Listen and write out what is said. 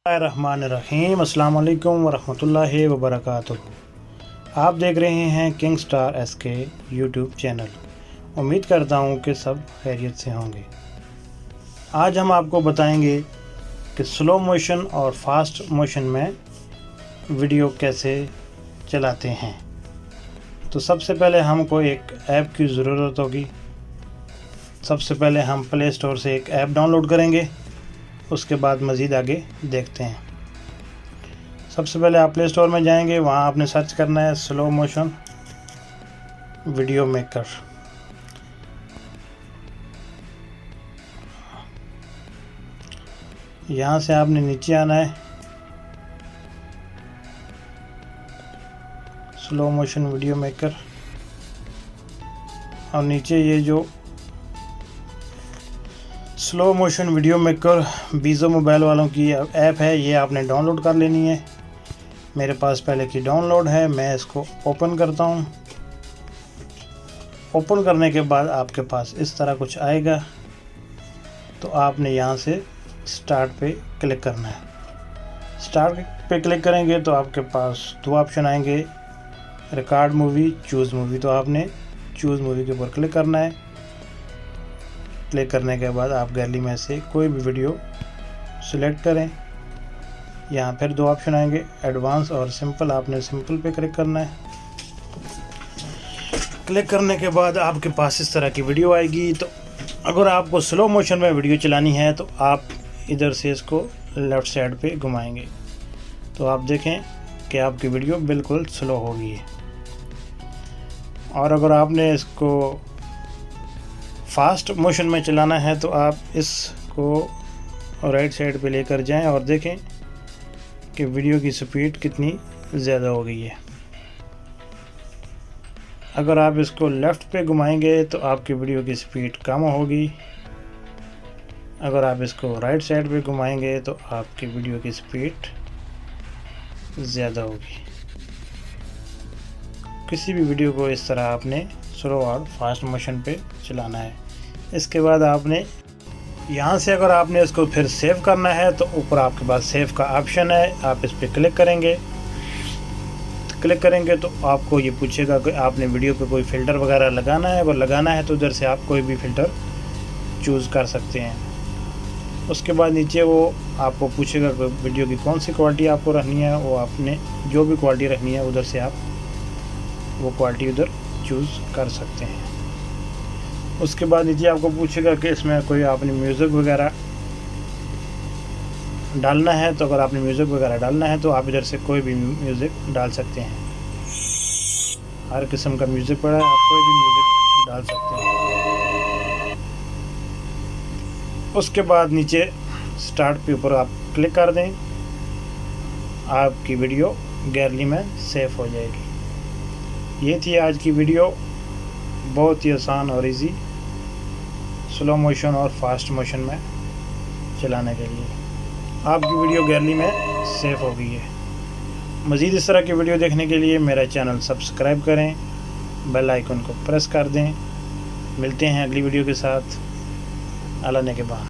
रहमानिर्रहीम। अस्सलाम वालेकुम वरहमतुल्लाहि वबरकातुहू। आप देख रहे हैं king star SK YouTube channel. उम्मीद करता हूँ कि सब खैरियत से होंगे। आज हम आपको बताएंगे कि स्लो मोशन और फास्ट मोशन में वीडियो कैसे चलाते हैं। तो सबसे पहले हमको एक ऐप की ज़रूरत होगी। सबसे पहले हम प्ले स्टोर से एक ऐप डाउनलोड करेंगे, उसके बाद मज़ीद आगे देखते हैं। सबसे पहले आप प्ले स्टोर में जाएंगे, वहाँ आपने सर्च करना है स्लो मोशन वीडियो मेकर। यहाँ से आपने नीचे आना है, स्लो मोशन वीडियो मेकर, और नीचे ये जो स्लो मोशन वीडियो मेकर बीज़ो मोबाइल वालों की ऐप है, ये आपने डाउनलोड कर लेनी है। मेरे पास पहले की डाउनलोड है, मैं इसको ओपन करता हूँ। ओपन करने के बाद आपके पास इस तरह कुछ आएगा, तो आपने यहाँ से स्टार्ट पे क्लिक करना है। स्टार्ट पे क्लिक करेंगे तो आपके पास दो ऑप्शन आएंगे, रिकॉर्ड मूवी, चूज़ मूवी। तो आपने चूज़ मूवी के ऊपर क्लिक करना है। क्लिक करने के बाद आप गैलरी में से कोई भी वीडियो सिलेक्ट करें। यहाँ फिर दो ऑप्शन आएंगे, एडवांस और सिंपल। आपने सिंपल पे क्लिक करना है। क्लिक करने के बाद आपके पास इस तरह की वीडियो आएगी। तो अगर आपको स्लो मोशन में वीडियो चलानी है तो आप इधर से इसको लेफ़्ट साइड पे घुमाएंगे, तो आप देखें कि आपकी वीडियो बिल्कुल स्लो हो गई है। और अगर आपने इसको फास्ट मोशन में चलाना है तो आप इसको राइट साइड पे लेकर जाएं और देखें कि वीडियो की स्पीड कितनी ज़्यादा हो गई है। अगर आप इसको लेफ़्ट पे घुमाएंगे तो आपकी वीडियो की स्पीड कम होगी। अगर आप इसको राइट साइड पे घुमाएंगे तो आपकी वीडियो की स्पीड ज़्यादा होगी। किसी भी वीडियो को इस तरह आपने स्लो और फास्ट मोशन पे चलाना है। इसके बाद आपने यहाँ से अगर आपने इसको फिर सेव करना है तो ऊपर आपके पास सेव का ऑप्शन है, आप इस पर क्लिक करेंगे। क्लिक करेंगे तो आपको ये पूछेगा कि आपने वीडियो पे कोई फ़िल्टर वगैरह लगाना है। अगर लगाना है तो उधर से आप कोई भी फ़िल्टर चूज़ कर सकते हैं। उसके बाद नीचे वो आपको पूछेगा कि वीडियो की कौन सी क्वालिटी आपको रखनी है। वो आपने जो भी क्वालिटी रखनी है उधर से आप वो क्वालिटी उधर चूज़ कर सकते हैं। उसके बाद नीचे आपको पूछेगा कि इसमें कोई आपने म्यूज़िक वगैरह डालना है। तो अगर आपने म्यूज़िक वगैरह डालना है तो आप इधर से कोई भी म्यूज़िक डाल सकते हैं। हर किस्म का म्यूज़िक पड़ा है, आप कोई भी म्यूज़िक डाल सकते हैं। उसके बाद नीचे स्टार्ट पे ऊपर आप क्लिक कर दें, आपकी वीडियो गैलरी में सेव हो जाएगी। ये थी आज की वीडियो, बहुत ही आसान और इजी स्लो मोशन और फास्ट मोशन में चलाने के लिए। आपकी वीडियो गैलरी में सेव हो गई है। मज़ीद इस तरह की वीडियो देखने के लिए मेरा चैनल सब्सक्राइब करें, बेल आइकन को प्रेस कर दें। मिलते हैं अगली वीडियो के साथ। अल्लाह ने के बाद।